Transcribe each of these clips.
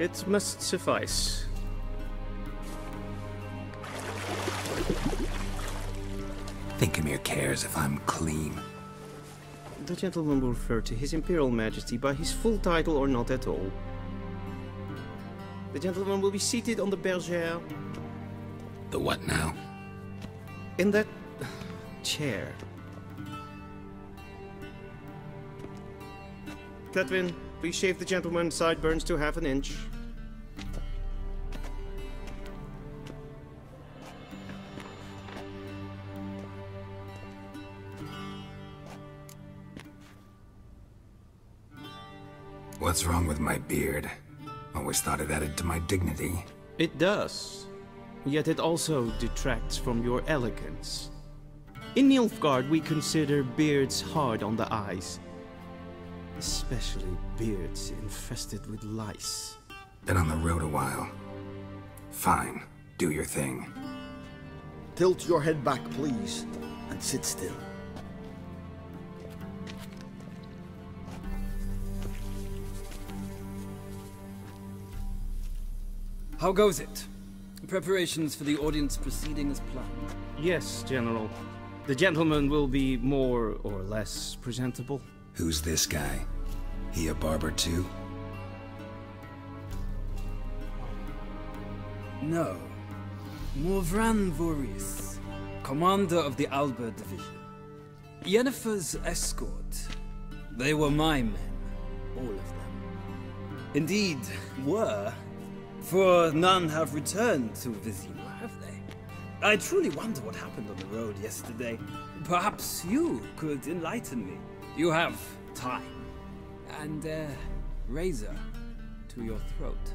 It must suffice. Think Emhyr cares if I'm clean? The gentleman will refer to His Imperial Majesty by his full title or not at all. The gentleman will be seated on the bergère. The what now? In that chair. Cletwin, please shave the gentleman's sideburns to half an inch. What's wrong with my beard? Always thought it added to my dignity. It does. Yet it also detracts from your elegance. In Nilfgaard we consider beards hard on the eyes. Especially beards infested with lice. Been on the road a while. Fine, do your thing. Tilt your head back, please, and sit still. How goes it? Preparations for the audience proceeding as planned? Yes, General. The gentleman will be more or less presentable. Who's this guy? He a barber too? No. Morvran Voorhis, commander of the Alba Division. Yennefer's escort. They were my men, all of them. Indeed, were. For none have returned to Vizima, have they? I truly wonder what happened on the road yesterday. Perhaps you could enlighten me. You have time. And a razor to your throat.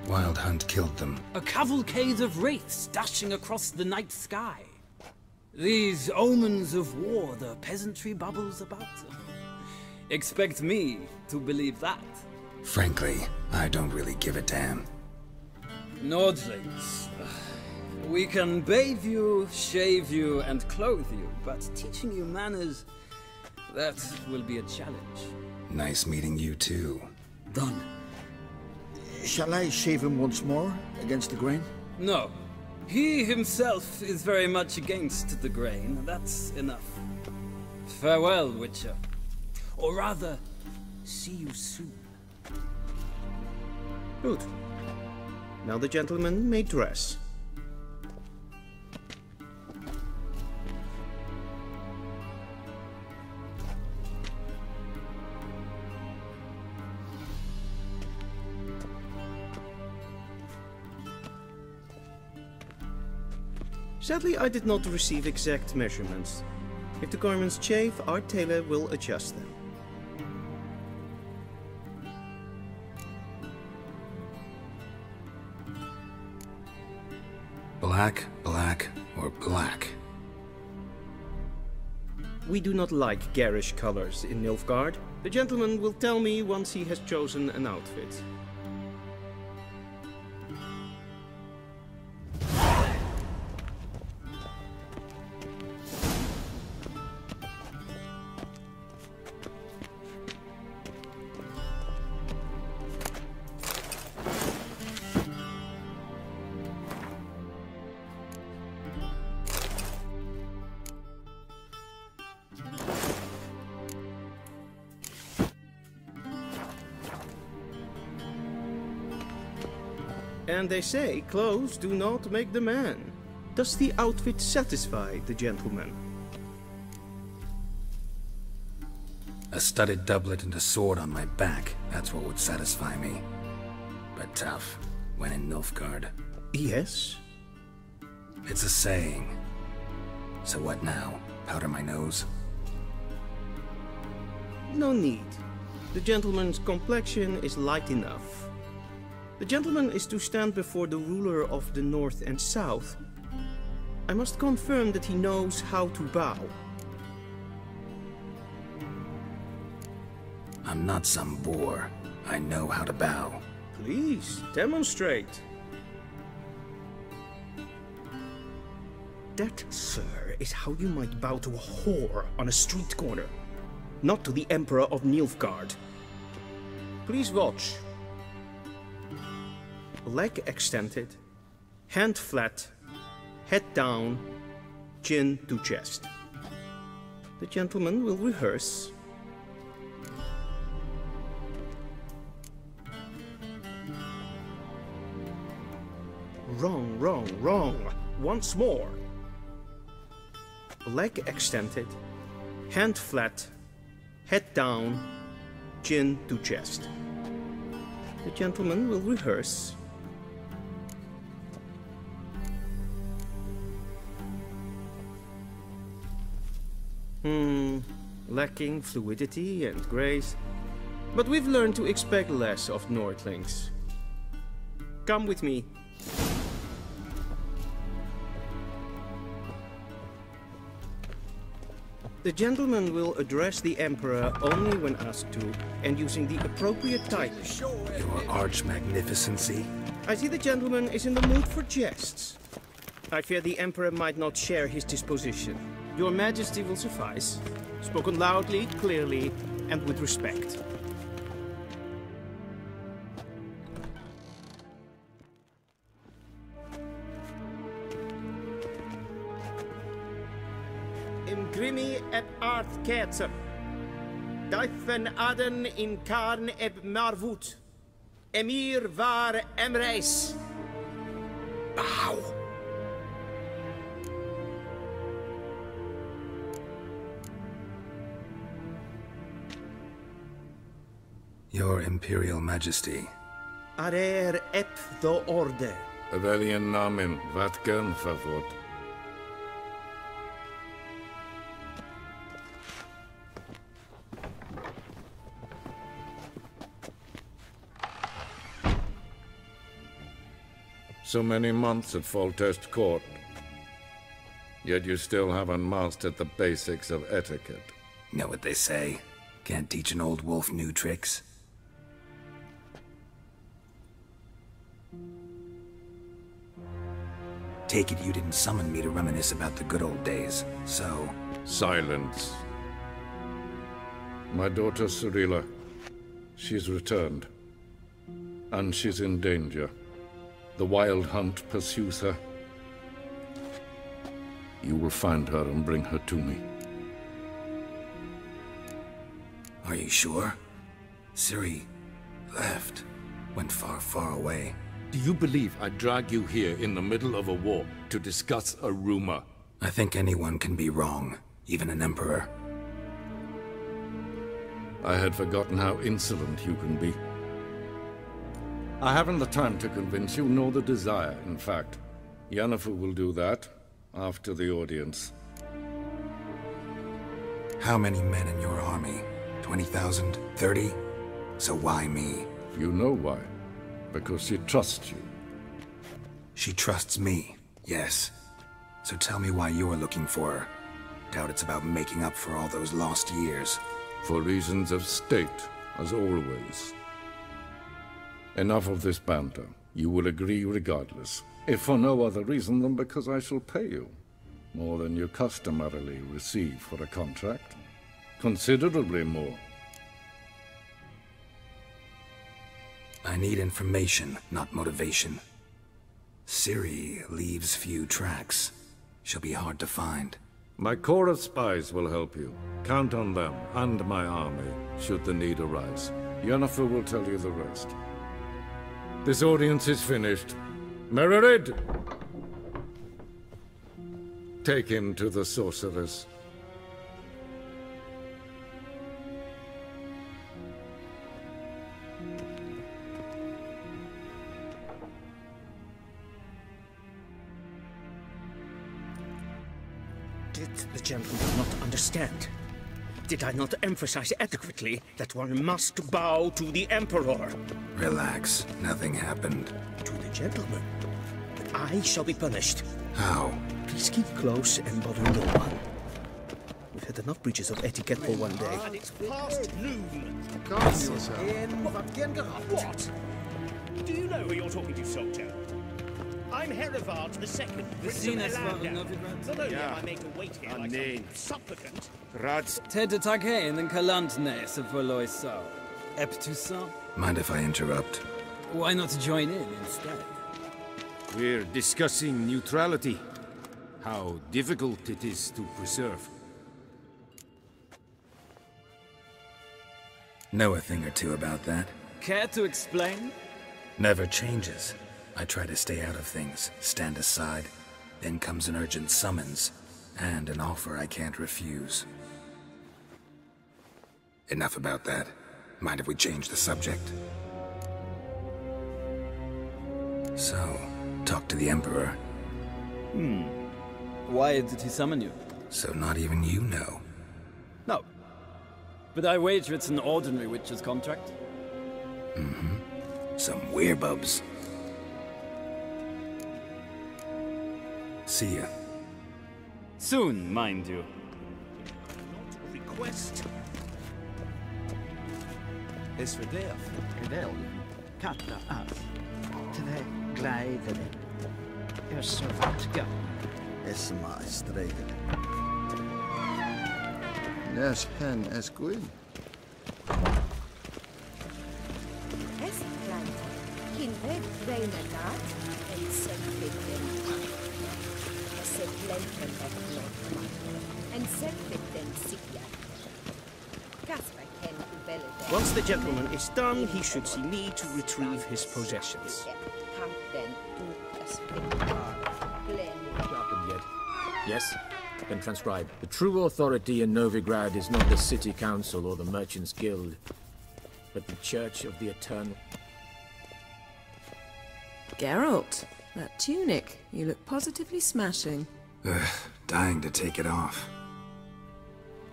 Wild Hunt killed them. A cavalcade of wraiths dashing across the night sky. These omens of war the peasantry bubbles about. Expect me to believe that. Frankly, I don't really give a damn. Nordlings. We can bathe you, shave you, and clothe you, but teaching you manners, that will be a challenge. Nice meeting you too. Done. Shall I shave him once more, against the grain? No. He himself is very much against the grain. That's enough. Farewell, Witcher. Or rather, see you soon. Good. Now the gentleman may dress. Sadly, I did not receive exact measurements. If the garments chafe, our tailor will adjust them. Black, black, or black? We do not like garish colors in Nilfgaard. The gentleman will tell me once he has chosen an outfit. And they say clothes do not make the man. Does the outfit satisfy the gentleman? A studded doublet and a sword on my back, that's what would satisfy me. But tough, when in Nilfgaard. Yes. It's a saying. So what now? Powder my nose? No need. The gentleman's complexion is light enough. The gentleman is to stand before the ruler of the North and South. I must confirm that he knows how to bow. I'm not some boor. I know how to bow. Please, demonstrate. That, sir, is how you might bow to a whore on a street corner. not to the Emperor of Nilfgaard. Please watch. Leg extended, hand flat, head down, chin to chest. The gentleman will rehearse. Wrong, wrong, wrong. Once more. Leg extended, hand flat, head down, chin to chest. The gentleman will rehearse. Lacking fluidity and grace. But we've learned to expect less of Nordlings. Come with me. The gentleman will address the Emperor only when asked to, and using the appropriate title. Your Arch-Magnificency? I see the gentleman is in the mood for jests. I fear the Emperor might not share his disposition. Your Majesty will suffice. Spoken loudly, clearly, and with respect. Imgrimi et art ketzer. Daifen aden in karn eb marvut. Emhyr var emreis. Bow! Your Imperial Majesty. Arer ep the orde. Velen namen, vatgen favot. So many months at Foltest Court, yet you still haven't mastered the basics of etiquette. Know what they say? Can't teach an old wolf new tricks. Take it you didn't summon me to reminisce about the good old days, so... Silence. My daughter Ciri, she's returned. And she's in danger. The Wild Hunt pursues her. You will find her and bring her to me. Are you sure? Ciri left. Went far, far away. Do you believe I'd drag you here in the middle of a war to discuss a rumor? I think anyone can be wrong, even an emperor. I had forgotten how insolent you can be. I haven't the time to convince you, nor the desire, in fact. Yennefer will do that after the audience. How many men in your army? 20,000? 30? So why me? You know why. Because she trusts you. She trusts me, yes. So tell me why you're looking for her. Doubt it's about making up for all those lost years. For reasons of state, as always. Enough of this banter. You will agree regardless. If for no other reason than because I shall pay you. More than you customarily receive for a contract. Considerably more. I need information, not motivation. Ciri leaves few tracks. She'll be hard to find. My corps of spies will help you. Count on them, and my army, should the need arise. Yennefer will tell you the rest. This audience is finished. Mererid! Take him to the sorceress. Did the gentleman not understand? Did I not emphasize adequately that one must bow to the Emperor? Relax. Nothing happened. To the gentleman. But I shall be punished. How? Please keep close and bother no one. We've had enough breaches of etiquette for one day. And it's past noon. What? Do you know who you're talking to, soldier? I'm Herivard the Second, Prince of Elandar. Not only am I made to wait here like some supplicant. Ted Taghain and Kalantne se Voloisau. Eptusa? Mind if I interrupt? Why not join in instead? We're discussing neutrality. How difficult it is to preserve. Know a thing or two about that? Care to explain? Never changes. I try to stay out of things, stand aside. Then comes an urgent summons, and an offer I can't refuse. Enough about that. Mind if we change the subject? So, talk to the Emperor. Why did he summon you? So not even you know. No. But I wager it's an ordinary witch's contract. Some werebubs. See ya. Soon, mind you. Request. Is för det Geralt kalla att till glädjen är så vackert. Is my straight. Yes, hen is good. Es klein. Kinweg Reinegat en Sekvitten. Sekvitten en Sekvitten Sikja. Kasper ken Velen. Once the gentleman is done, he should see me to retrieve his possessions. Yes? Then transcribe. The true authority in Novigrad is not the City Council or the Merchants Guild, but the Church of the Eternal. Geralt, that tunic. You look positively smashing. Dying to take it off.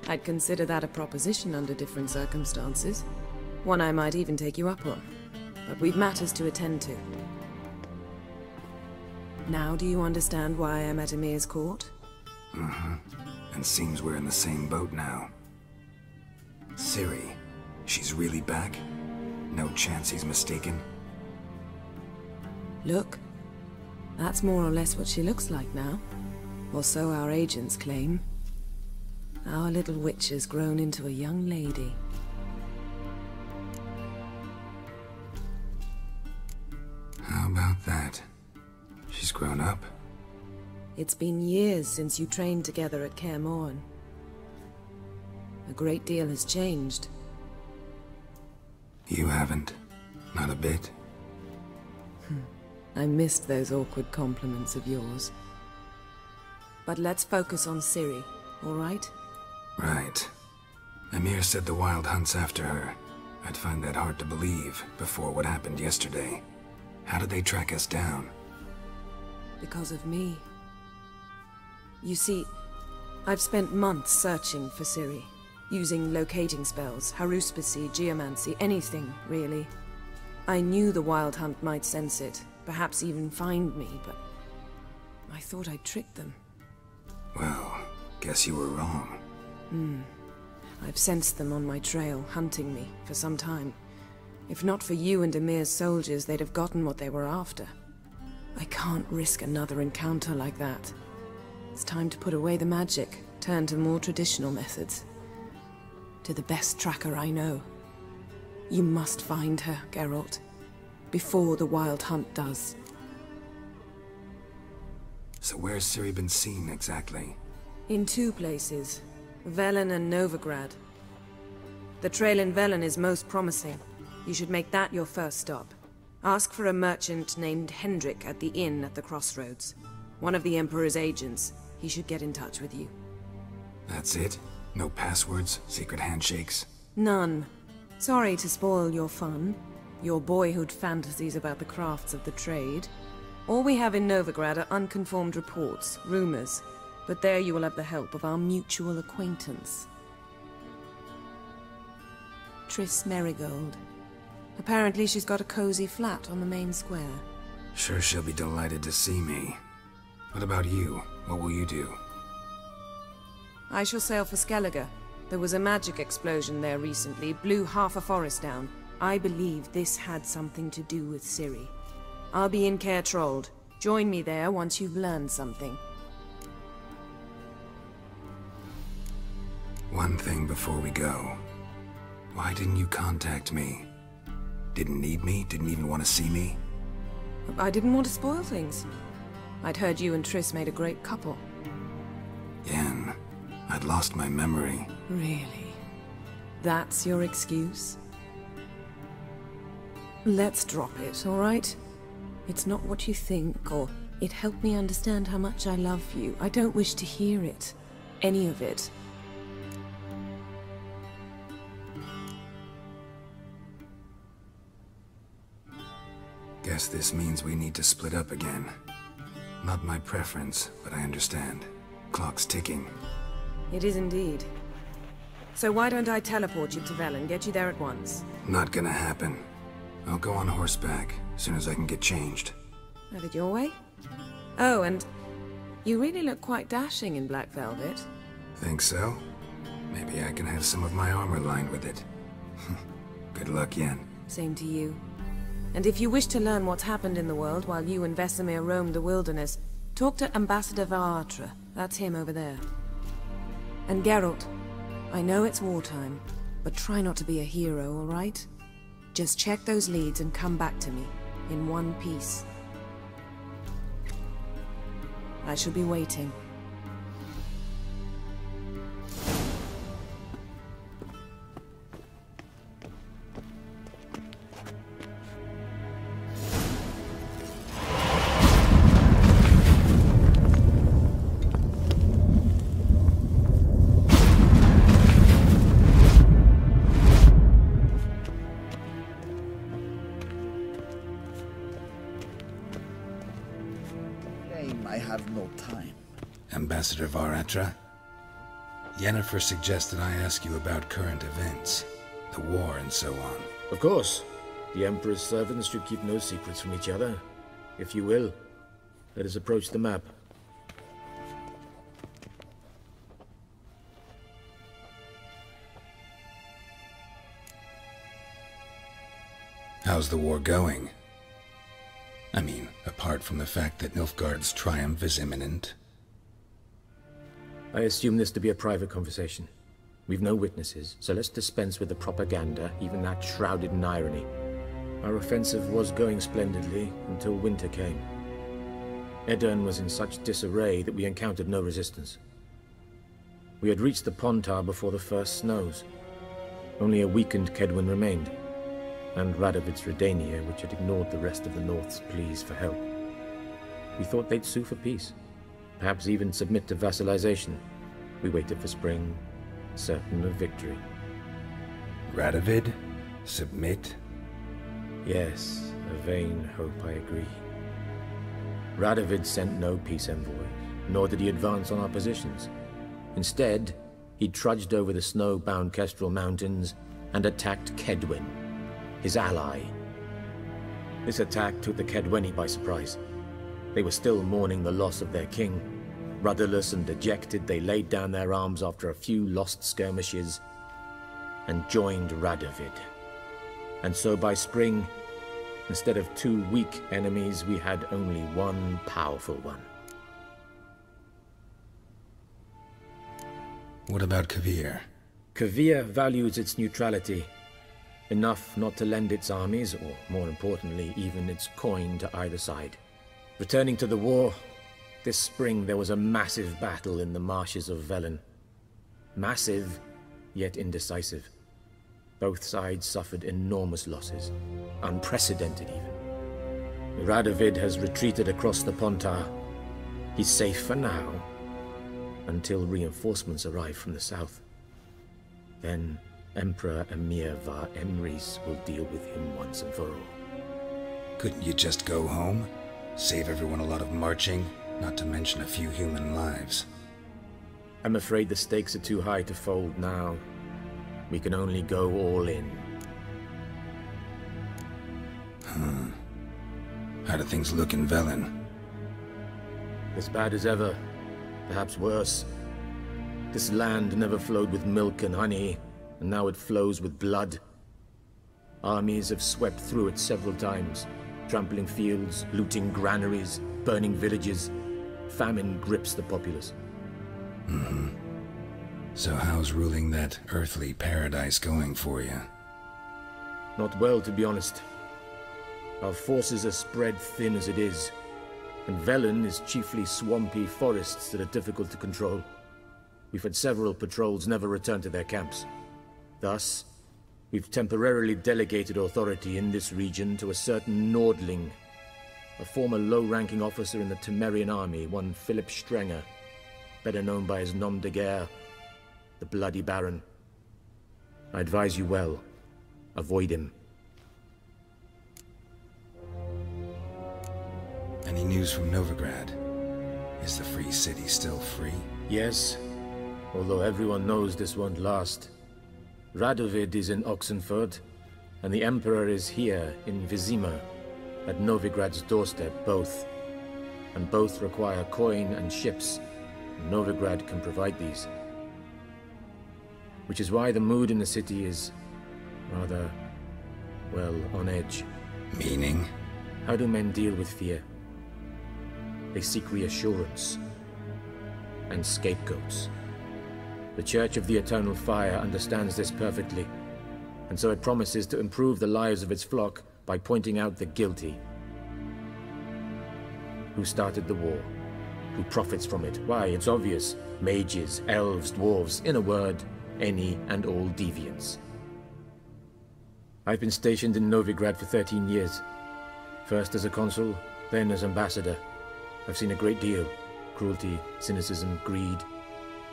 I'd consider that a proposition under different circumstances. One I might even take you up on. But we've matters to attend to. Now do you understand why I'm at Emhyr's court? And seems we're in the same boat now. Ciri, she's really back? No chance he's mistaken? Look. That's more or less what she looks like now. Or so our agents claim. Our little witch has grown into a young lady. How about that? She's grown up? It's been years since you trained together at Kaer Morhen. A great deal has changed. You haven't. Not a bit. I missed those awkward compliments of yours. But let's focus on Ciri, all right? Right. Emhyr said the Wild Hunt's after her. I'd find that hard to believe before what happened yesterday. How did they track us down? Because of me. You see, I've spent months searching for Ciri, using locating spells, haruspicy, geomancy, anything, really. I knew the Wild Hunt might sense it, perhaps even find me, but I thought I'd tricked them. Well, guess you were wrong. I've sensed them on my trail, hunting me, for some time. If not for you and Emhyr's soldiers, they'd have gotten what they were after. I can't risk another encounter like that. It's time to put away the magic, turn to more traditional methods. To the best tracker I know. You must find her, Geralt. Before the Wild Hunt does. So where's Ciri been seen, exactly? In two places. Velen and Novigrad. The trail in Velen is most promising. You should make that your first stop. Ask for a merchant named Hendrik at the inn at the crossroads. One of the Emperor's agents. He should get in touch with you. That's it? No passwords? Secret handshakes? None. Sorry to spoil your fun. Your boyhood fantasies about the crafts of the trade. All we have in Novigrad are unconfirmed reports, rumors. But there you will have the help of our mutual acquaintance. Triss Merigold. Apparently she's got a cozy flat on the main square. Sure she'll be delighted to see me. What about you? What will you do? I shall sail for Skellige. There was a magic explosion there recently, blew half a forest down. I believe this had something to do with Ciri. I'll be in Caer Trold. Join me there once you've learned something. One thing before we go. Why didn't you contact me? Didn't need me? Didn't even want to see me? I didn't want to spoil things. I'd heard you and Triss made a great couple. Yen, I'd lost my memory. Really? That's your excuse? Let's drop it, all right? It's not what you think, or it helped me understand how much I love you. I don't wish to hear it. Any of it. Guess this means we need to split up again. Not my preference, but I understand. Clock's ticking. It is indeed. So why don't I teleport you to Velen, get you there at once? Not gonna happen. I'll go on horseback, as soon as I can get changed. Have it your way? Oh, and you really look quite dashing in black velvet. Think so? Maybe I can have some of my armor lined with it. Good luck, Yen. Same to you. And if you wish to learn what's happened in the world while you and Vesemir roamed the wilderness, talk to Ambassador Varatra. That's him over there. And Geralt, I know it's wartime, but try not to be a hero, all right? Just check those leads and come back to me, in one piece. I shall be waiting. I have no time. Ambassador Varatra? Yennefer suggested I ask you about current events, the war and so on. Of course. The Emperor's servants should keep no secrets from each other. If you will, let us approach the map. How's the war going? I mean, apart from the fact that Nilfgaard's triumph is imminent. I assume this to be a private conversation. We've no witnesses, so let's dispense with the propaganda, even that shrouded in irony. Our offensive was going splendidly until winter came. Edirn was in such disarray that we encountered no resistance. We had reached the Pontar before the first snows. Only a weakened Kedwin remained, and Radovid's Redania, which had ignored the rest of the North's pleas for help. We thought they'd sue for peace, perhaps even submit to vassalization. We waited for spring, certain of victory. Radovid? Submit? Yes, a vain hope, I agree. Radovid sent no peace envoys, nor did he advance on our positions. Instead, he trudged over the snow-bound Kestrel Mountains and attacked Kedwen, his ally. This attack took the Kedweni by surprise. They were still mourning the loss of their king. Rudderless and dejected, they laid down their arms after a few lost skirmishes and joined Radovid. And so by spring, instead of 2 weak enemies, we had only one powerful one. What about Kovir? Kovir values its neutrality, enough not to lend its armies, or more importantly, even its coin to either side. Returning to the war, this spring there was a massive battle in the marshes of Velen. Massive, yet indecisive. Both sides suffered enormous losses, unprecedented even. Radovid has retreated across the Pontar. He's safe for now, until reinforcements arrive from the south. Then Emperor Emhyr var Emrys will deal with him once and for all. Couldn't you just go home? Save everyone a lot of marching, not to mention a few human lives. I'm afraid the stakes are too high to fold now. We can only go all in. How do things look in Velen? As bad as ever, perhaps worse. This land never flowed with milk and honey, and now it flows with blood. Armies have swept through it several times, trampling fields, looting granaries, burning villages. Famine grips the populace. Mm-hmm. So how's ruling that earthly paradise going for you? Not well, to be honest. Our forces are spread thin as it is, and Velen is chiefly swampy forests that are difficult to control. We've had several patrols never return to their camps. Thus, we've temporarily delegated authority in this region to a certain Nordling, a former low-ranking officer in the Temerian army, one Philip Strenger, better known by his nom de guerre, the Bloody Baron. I advise you well. Avoid him. Any news from Novigrad? Is the free city still free? Yes, although everyone knows this won't last. Radovid is in Oxenford, and the Emperor is here in Vizima, at Novigrad's doorstep, both. And both require coin and ships. Novigrad can provide these. Which is why the mood in the city is rather, well, on edge. Meaning? How do men deal with fear? They seek reassurance and scapegoats. The Church of the Eternal Fire understands this perfectly, and so it promises to improve the lives of its flock by pointing out the guilty. Who started the war? Who profits from it? Why, it's obvious. Mages, elves, dwarves, in a word, any and all deviants. I've been stationed in Novigrad for 13 years. First as a consul, then as ambassador. I've seen a great deal. Cruelty, cynicism, greed.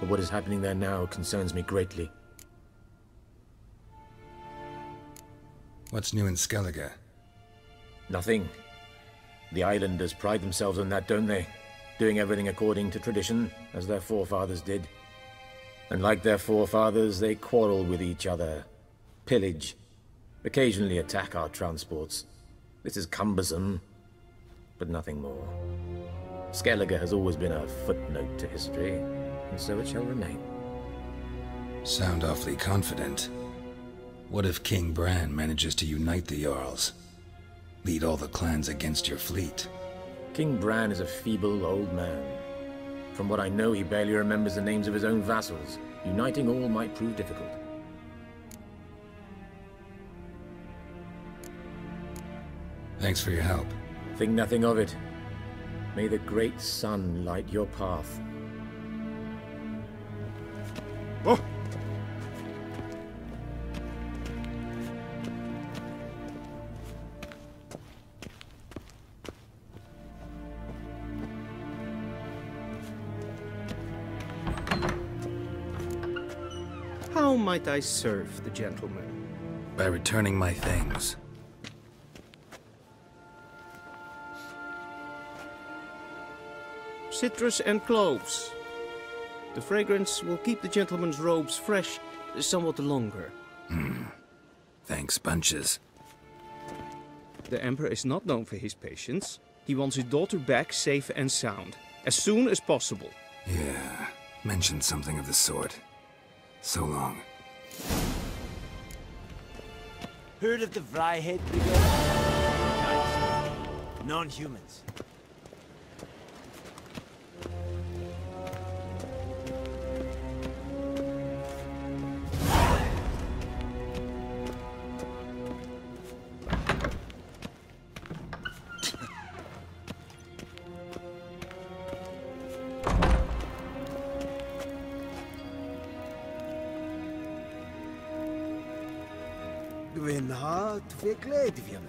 But what is happening there now concerns me greatly. What's new in Skellige? Nothing. The islanders pride themselves on that, don't they? Doing everything according to tradition, as their forefathers did. And like their forefathers, they quarrel with each other, pillage, occasionally attack our transports. This is cumbersome, but nothing more. Skellige has always been a footnote to history, and so it shall remain. Sound awfully confident. What if King Bran manages to unite the Jarls? Lead all the clans against your fleet? King Bran is a feeble old man. From what I know, he barely remembers the names of his own vassals. Uniting all might prove difficult. Thanks for your help. Think nothing of it. May the great sun light your path. Oh! How might I serve the gentleman? By returning my things. Citrus and cloves. The fragrance will keep the gentleman's robes fresh somewhat longer. Thanks, bunches. The Emperor is not known for his patience. He wants his daughter back safe and sound, as soon as possible. Yeah, mentioned something of the sort. So long. Heard of the Vryhead Brigade? Non-humans. Gwyn ha, tu fe gled i fi am.